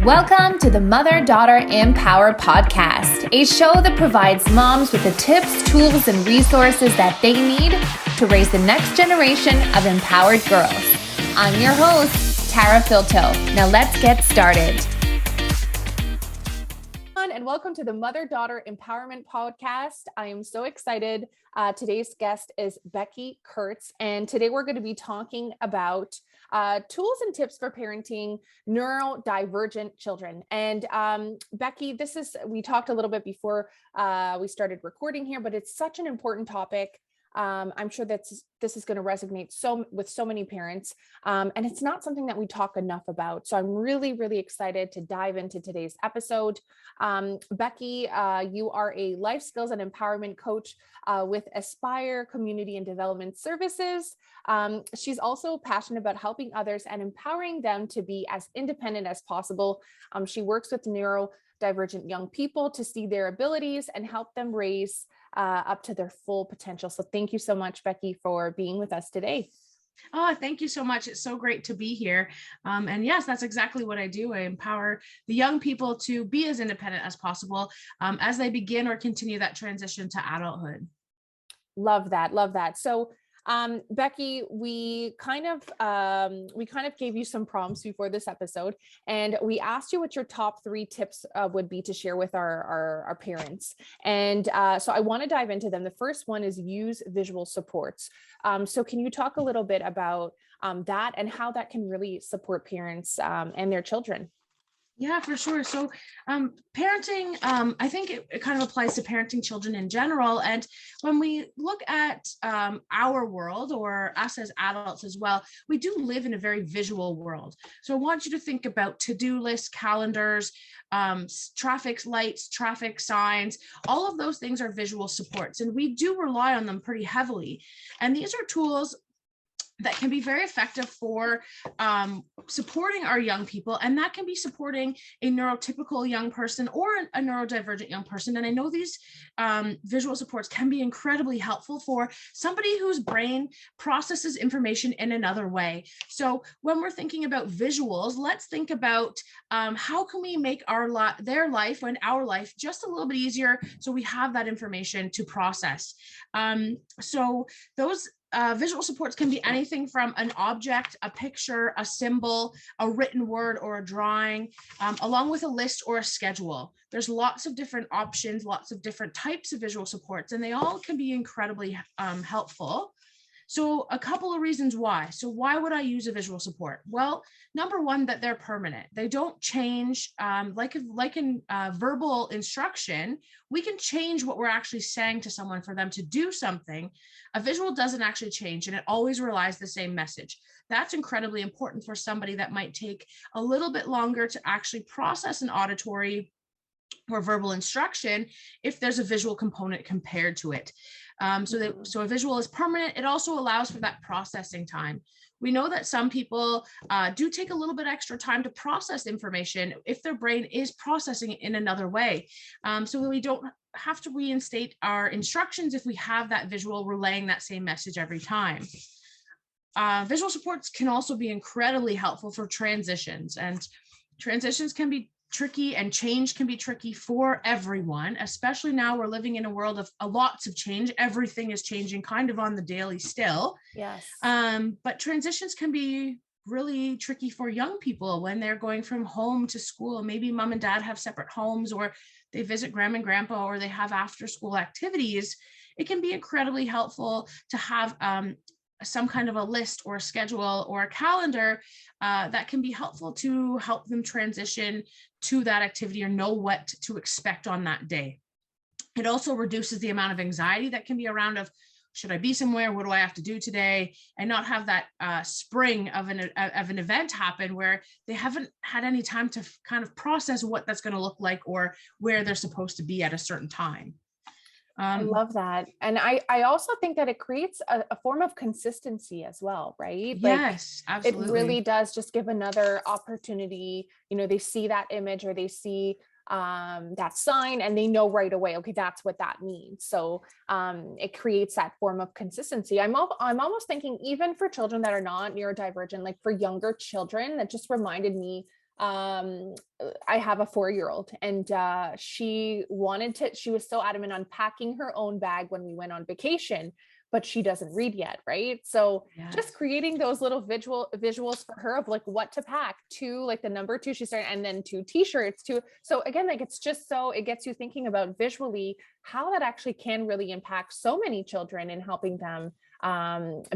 Welcome to the Mother-Daughter Empower podcast, a show that provides moms with the tips, tools, and resources that they need to raise the next generation of empowered girls. I'm your host, Tara Filto. Now let's get started. And welcome to the Mother-Daughter Empowerment podcast. I am so excited. Today's guest is Becky Kurtz, and today we're going to be talking about tools and tips for parenting neurodivergent children. And Becky, we talked a little bit before we started recording here, but it's such an important topic. I'm sure that this is going to resonate with so many parents, and it's not something that we talk enough about. So I'm really, really excited to dive into today's episode. Becky, you are a life skills and empowerment coach with Aspire Community and Development Services. She's also passionate about helping others and empowering them to be as independent as possible. She works with neurodivergent young people to see their abilities and help them raise up to their full potential. So thank you so much, Becky, for being with us today. Oh, thank you so much. It's so great to be here. And yes, that's exactly what I do. I empower the young people to be as independent as possible as they begin or continue that transition to adulthood. Love that. Love that. So Becky, we kind of gave you some prompts before this episode, and we asked you what your top 3 tips would be to share with our parents. And so I want to dive into them. The first one is use visual supports. So can you talk a little bit about that and how that can really support parents and their children? Yeah, for sure. So parenting, I think it kind of applies to parenting children in general. And when we look at our world, or us as adults as well, we do live in a very visual world. So I want you to think about to-do lists, calendars, traffic lights, traffic signs. All of those things are visual supports, and we do rely on them pretty heavily. And these are tools that can be very effective for supporting our young people. And that can be supporting a neurotypical young person or a neurodivergent young person. And I know these visual supports can be incredibly helpful for somebody whose brain processes information in another way. So when we're thinking about visuals, let's think about how can we make their life and our life just a little bit easier so we have that information to process. So those visual supports can be anything from an object, a picture, a symbol, a written word, or a drawing, along with a list or a schedule. There's lots of different options, lots of different types of visual supports, and they all can be incredibly helpful. So a couple of reasons why. So why would I use a visual support? Well, number one, that they're permanent. They don't change. Like in verbal instruction, we can change what we're actually saying to someone for them to do something. A visual doesn't actually change, and it always relies the same message. That's incredibly important for somebody that might take a little bit longer to actually process an auditory or verbal instruction if there's a visual component compared to it. So a visual is permanent. It also allows for that processing time. We know that some people do take a little bit extra time to process information if their brain is processing it in another way. So we don't have to reinstate our instructions if we have that visual relaying that same message every time. Visual supports can also be incredibly helpful for transitions, and transitions can be tricky, and change can be tricky for everyone, especially now we're living in a world of lots of change. Everything is changing kind of on the daily still. Yes. But transitions can be really tricky for young people when they're going from home to school. Maybe mom and dad have separate homes, or they visit grandma and grandpa, or they have after school activities. It can be incredibly helpful to have some kind of a list or a schedule or a calendar that can be helpful to help them transition to that activity or know what to expect on that day. It also reduces the amount of anxiety that can be around of, should I be somewhere? What do I have to do today? And not have that spring of an event happen where they haven't had any time to kind of process what that's going to look like or where they're supposed to be at a certain time. I love that. And I also think that it creates a form of consistency as well, right? Yes, absolutely. It really does just give another opportunity. They see that image, or they see that sign, and they know right away, okay, that's what that means. So it creates that form of consistency. I'm almost thinking even for children that are not neurodivergent, like for younger children, that just reminded me I have a 4-year-old, and she was so adamant on packing her own bag when we went on vacation, but she doesn't read yet, right? So just Yes. creating those little visuals for her of like what to pack, two, like the number two, she started, and then 2 t-shirts, two. So again, like it's just so it gets you thinking about visually how that actually can really impact so many children in helping them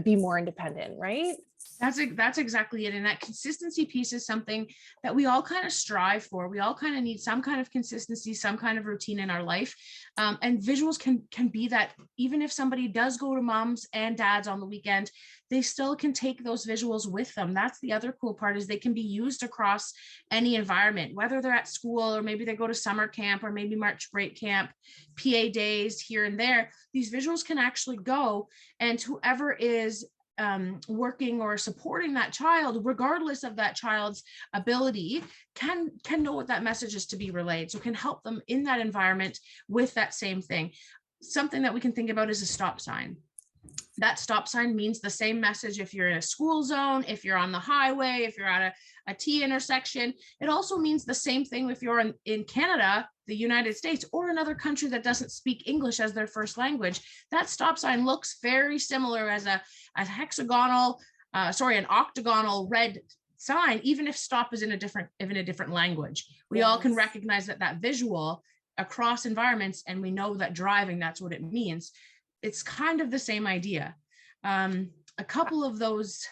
be more independent, right? That's exactly it. And that consistency piece is something that we all kind of strive for. We all kind of need some kind of consistency, some kind of routine in our life. And visuals can be that. Even if somebody does go to moms and dads on the weekend, they still can take those visuals with them. That's the other cool part, is they can be used across any environment, whether they're at school or maybe they go to summer camp or maybe March break camp, PA days here and there. These visuals can actually go, and whoever is working or supporting that child, regardless of that child's ability, can know what that message is to be relayed. So can help them in that environment with that same thing. Something that we can think about is a stop sign. That stop sign means the same message if you're in a school zone, if you're on the highway, if you're at a T intersection. It also means the same thing if you're in Canada, the United States, or another country that doesn't speak English as their first language. That stop sign looks very similar as an octagonal red sign, even if stop is in a different language. We all can recognize that visual across environments, and we know that driving, that's what it means. It's kind of the same idea. A couple of those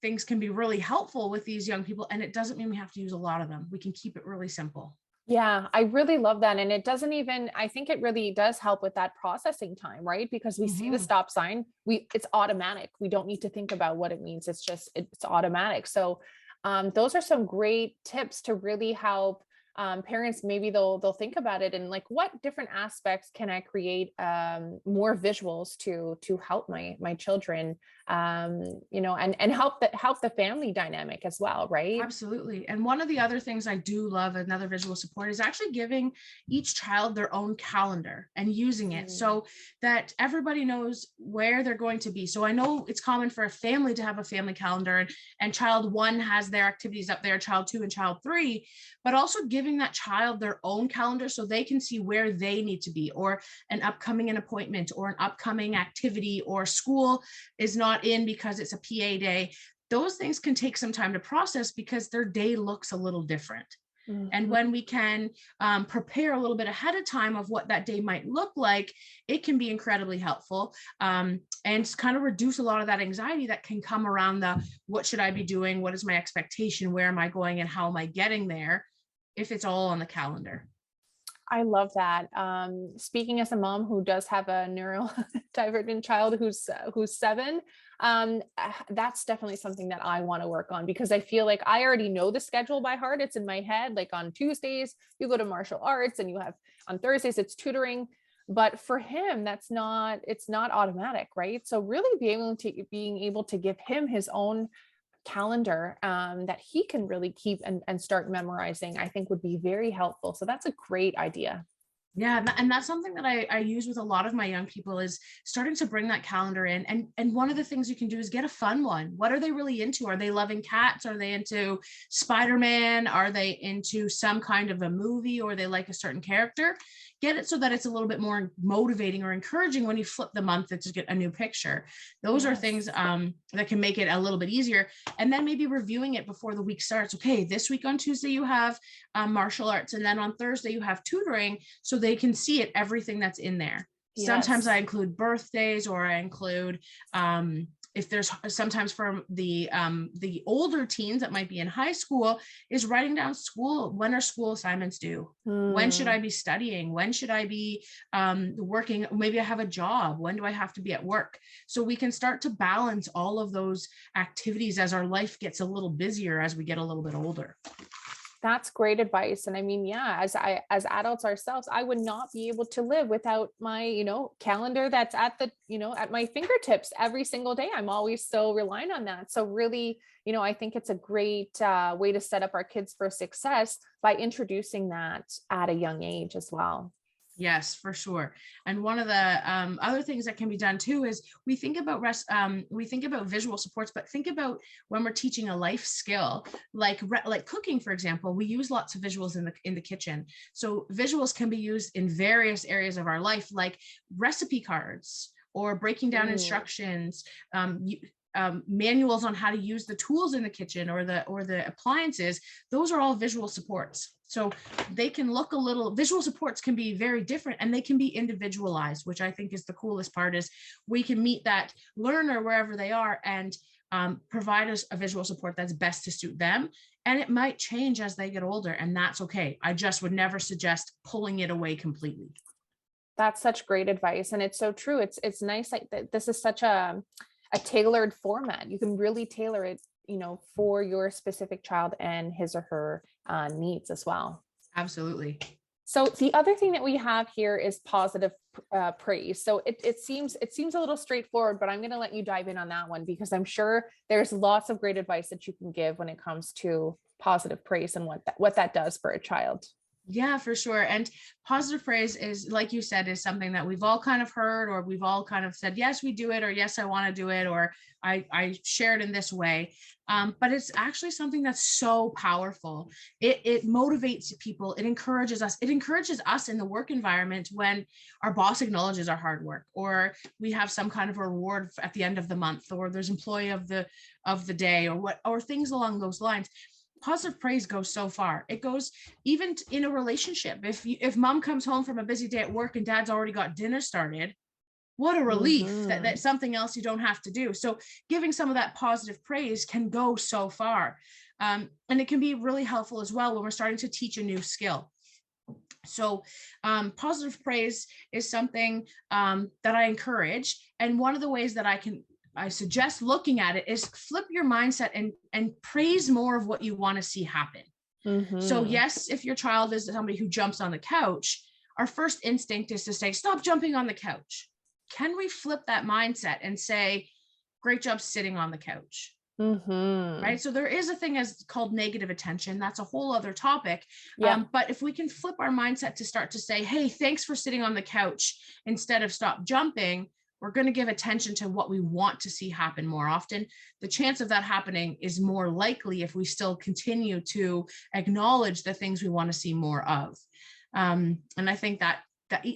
things can be really helpful with these young people, and it doesn't mean we have to use a lot of them. We can keep it really simple. Yeah, I really love that. And it doesn't even, I think it really does help with that processing time, right? Because we see the stop sign, it's automatic. We don't need to think about what it means. It's automatic. So those are some great tips to really help parents. Maybe they'll think about it and like, what different aspects can I create more visuals to help my children, and help the family dynamic as well, right? Absolutely. And one of the other things I do love, another visual support, is actually giving each child their own calendar and using it so that everybody knows where they're going to be. So I know it's common for a family to have a family calendar, and child 1 has their activities up there, child 2 and child 3, but also giving that child their own calendar so they can see where they need to be, or an appointment or an upcoming activity, or school is not in because it's a PA day. Those things can take some time to process because their day looks a little different. And when we can prepare a little bit ahead of time of what that day might look like, it can be incredibly helpful, and kind of reduce a lot of that anxiety that can come around what should I be doing? What is my expectation? Where am I going? And how am I getting there? If it's all on the calendar. I love that. Speaking as a mom who does have a neurodivergent child who's 7, that's definitely something that I want to work on, because I feel like I already know the schedule by heart. It's in my head. Like on Tuesdays, you go to martial arts, and on Thursdays, it's tutoring. But for him, it's not automatic, right? So really being able to give him his own calendar that he can really keep and start memorizing, I think would be very helpful. So that's a great idea. Yeah, and that's something that I use with a lot of my young people, is starting to bring that calendar in. And one of the things you can do is get a fun one. What are they really into? Are they loving cats? Are they into Spider-Man? Are they into some kind of a movie, or they like a certain character? Get it so that it's a little bit more motivating or encouraging when you flip the month to get a new picture. Those are things that can make it a little bit easier. And then maybe reviewing it before the week starts. Okay, this week on Tuesday you have martial arts, and then on Thursday you have tutoring, so they can see it, everything that's in there. Sometimes I include birthdays, or I include if there's sometimes for the older teens that might be in high school, is writing down when are school assignments due? When should I be studying? When should I be working? Maybe I have a job. When do I have to be at work? So we can start to balance all of those activities as our life gets a little busier as we get a little bit older. That's great advice. And I mean, yeah, as adults ourselves, I would not be able to live without my, calendar that's at my fingertips every single day. I'm always so relying on that. So really, I think it's a great way to set up our kids for success by introducing that at a young age as well. Yes, for sure. And one of the other things that can be done too is we think about visual supports, but think about when we're teaching a life skill, like cooking, for example. We use lots of visuals in the kitchen. So visuals can be used in various areas of our life, like recipe cards or breaking down instructions, manuals on how to use the tools in the kitchen or the appliances. Those are all visual supports. So they can look visual supports can be very different, and they can be individualized, which I think is the coolest part, is we can meet that learner wherever they are and provide us a visual support that's best to suit them. And it might change as they get older, and that's okay. I just would never suggest pulling it away completely. That's such great advice. And it's so true. It's nice that this is such a tailored format. You can really tailor it, for your specific child and his or her needs as well. Absolutely. So the other thing that we have here is positive praise. So it seems a little straightforward, but I'm going to let you dive in on that one, because I'm sure there's lots of great advice that you can give when it comes to positive praise and what that does for a child. Yeah, for sure. And positive praise is, like you said, is something that we've all kind of heard, or we've all kind of said, yes, we do it, or yes, I want to do it, or I share it in this way. But it's actually something that's so powerful. It motivates people. It encourages us. It encourages us in the work environment when our boss acknowledges our hard work, or we have some kind of reward at the end of the month, or there's employee of the day, or things along those lines. Positive praise goes so far. It goes even in a relationship. If mom comes home from a busy day at work and dad's already got dinner started, what a relief that that's something else you don't have to do. So giving some of that positive praise can go so far. And it can be really helpful as well when we're starting to teach a new skill. So positive praise is something that I encourage. And one of the ways that I suggest looking at it is flip your mindset and praise more of what you want to see happen. Mm-hmm. So yes, if your child is somebody who jumps on the couch, our first instinct is to say, stop jumping on the couch. Can we flip that mindset and say, great job sitting on the couch? Mm-hmm. Right. So there is a thing called negative attention. That's a whole other topic. Yeah. But if we can flip our mindset to start to say, hey, thanks for sitting on the couch instead of stop jumping, we're going to give attention to what we want to see happen more often. The chance of that happening is more likely if we still continue to acknowledge the things we want to see more of. And I think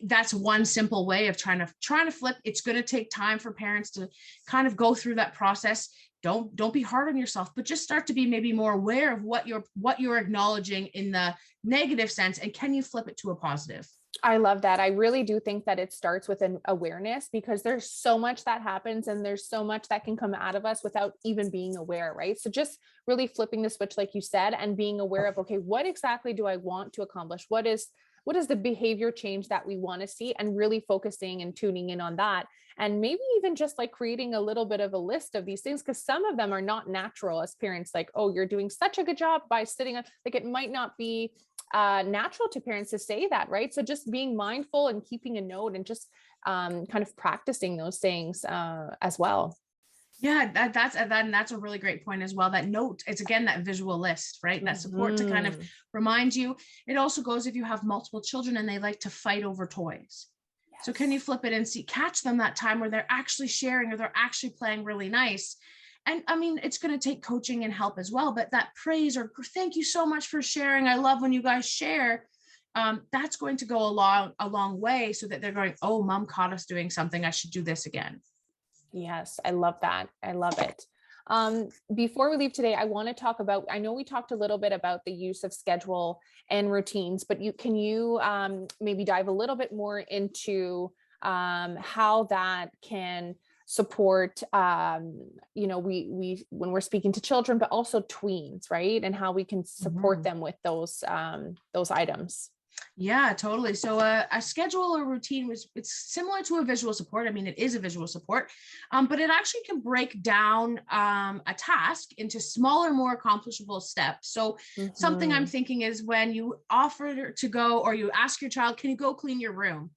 that's one simple way of trying to flip. It's going to take time for parents to kind of go through that process. Don't be hard on yourself, but just start to be maybe more aware of what you're acknowledging in the negative sense, and can you flip it to a positive? I love that. I really do think that it starts with an awareness, because there's so much that happens and there's so much that can come out of us without even being aware, right? So just really flipping the switch, like you said, and being aware of, okay, what exactly do I want to accomplish? What is the behavior change that we want to see, and really focusing and tuning in on that. And maybe even just like creating a little bit of a list of these things, because some of them are not natural as parents, like, oh, you're doing such a good job by sitting on, like, it might not be natural to parents to say that, right? So just being mindful and keeping a note and just kind of practicing those things as well. Yeah, that's a really great point as well. That note, it's again that visual list, right? That support to kind of remind you. It also goes if you have multiple children and they like to fight over toys. Yes. So can you flip it and catch them that time where they're actually sharing or they're actually playing really nice? And I mean, it's going to take coaching and help as well, but that praise or thank you so much for sharing. I love when you guys share. That's going to go a long way, so that they're going, oh, mom caught us doing something. I should do this again. Yes, I love that. I love it. Before we leave today, I want to talk about, I know we talked a little bit about the use of schedule and routines, but can you maybe dive a little bit more into how that can support, we when we're speaking to children, but also tweens, right? And how we can support them with those items. Yeah, totally. So a schedule or routine it's similar to a visual support. I mean, it is a visual support, but it actually can break down a task into smaller, more accomplishable steps. So something I'm thinking is when you offer to go, or you ask your child, can you go clean your room?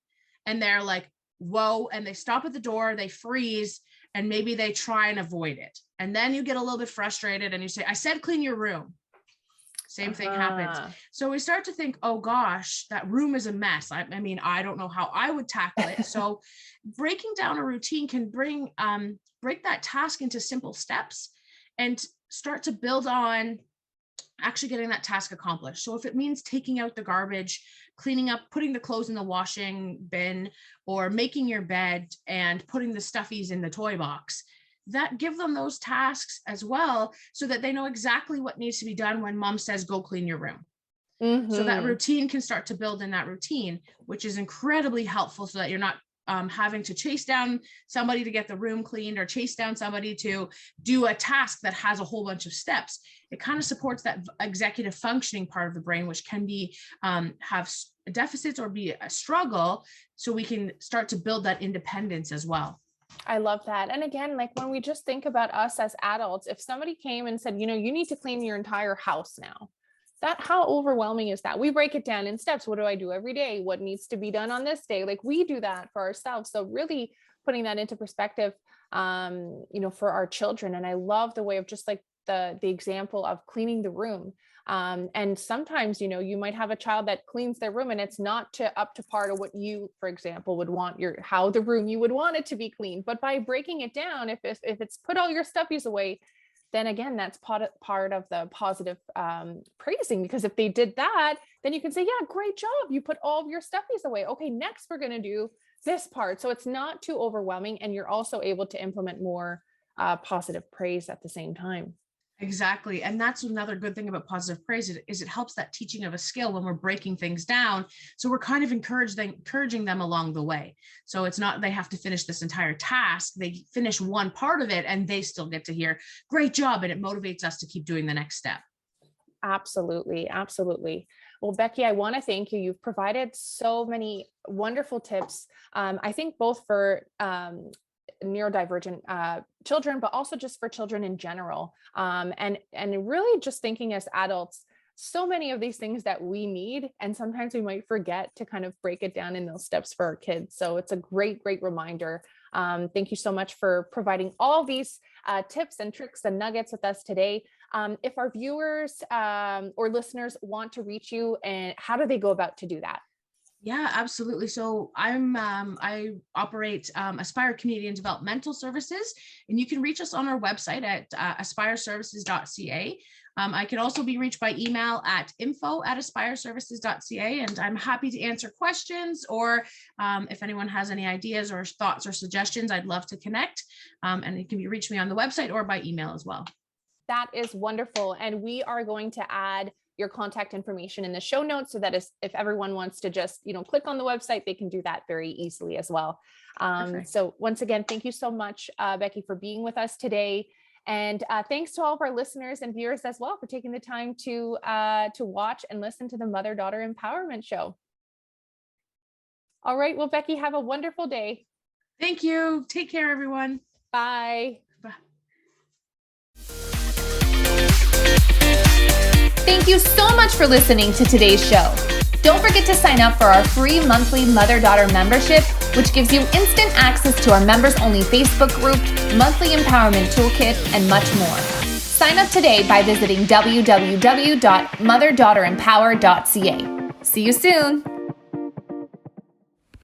And they're like, whoa, and they stop at the door, they freeze, and maybe they try and avoid it. And then you get a little bit frustrated and you say, I said, clean your room. same thing happens. So we start to think, oh gosh, that room is a mess. I mean, I don't know how I would tackle it. So breaking down a routine can break that task into simple steps and start to build on actually getting that task accomplished. So if it means taking out the garbage, cleaning up, putting the clothes in the washing bin, or making your bed and putting the stuffies in the toy box, that give them those tasks as well, so that they know exactly what needs to be done when mom says, go clean your room. So that routine can start to build in that routine, which is incredibly helpful, so that you're not having to chase down somebody to get the room cleaned, or chase down somebody to do a task that has a whole bunch of steps. It kind of supports that executive functioning part of the brain, which can be have deficits or be a struggle. So we can start to build that independence as well. I love that. And again, like when we just think about us as adults, if somebody came and said, you know, you need to clean your entire house now, how overwhelming is that? We break it down in steps. What do I do every day? What needs to be done on this day? Like we do that for ourselves. So really putting that into perspective, you know, for our children. And I love the way of just like the example of cleaning the room. And sometimes, you know, you might have a child that cleans their room and it's not up to par to what you, for example, would want how the room you would want it to be cleaned. But by breaking it down, if it's put all your stuffies away, then again, that's part of the positive praising, because if they did that, then you can say, yeah, great job. You put all of your stuffies away. Okay, next we're going to do this part. So it's not too overwhelming. And you're also able to implement more positive praise at the same time. Exactly. And that's another good thing about positive praise is it helps that teaching of a skill when we're breaking things down. So we're kind of encouraging them along the way. So it's not they have to finish this entire task. They finish one part of it and they still get to hear, great job. And it motivates us to keep doing the next step. Absolutely. Absolutely. Well, Becky, I want to thank you. You've provided so many wonderful tips. I think both for neurodivergent children, but also just for children in general. And really just thinking as adults, so many of these things that we need, and sometimes we might forget to kind of break it down in those steps for our kids. So it's a great reminder. Thank you so much for providing all these tips and tricks and nuggets with us today. If our viewers or listeners want to reach you, and how do they go about to do that? Yeah, absolutely. So I operate Aspire Community Developmental Services, and you can reach us on our website at aspireservices.ca. I can also be reached by email at info@aspireservices.ca, and I'm happy to answer questions, or if anyone has any ideas or thoughts or suggestions, I'd love to connect. And you can reach me on the website or by email as well. That is wonderful. And we are going to add your contact information in the show notes, so that if everyone wants to just, click on the website, they can do that very easily as well. So once again, thank you so much, Becky, for being with us today. And thanks to all of our listeners and viewers as well for taking the time to watch and listen to the Mother-Daughter Empowerment Show. All right. Well, Becky, have a wonderful day. Thank you. Take care, everyone. Bye. Bye. Thank you so much for listening to today's show. Don't forget to sign up for our free monthly Mother-Daughter membership, which gives you instant access to our members-only Facebook group, monthly empowerment toolkit, and much more. Sign up today by visiting www.motherdaughterempower.ca. See you soon.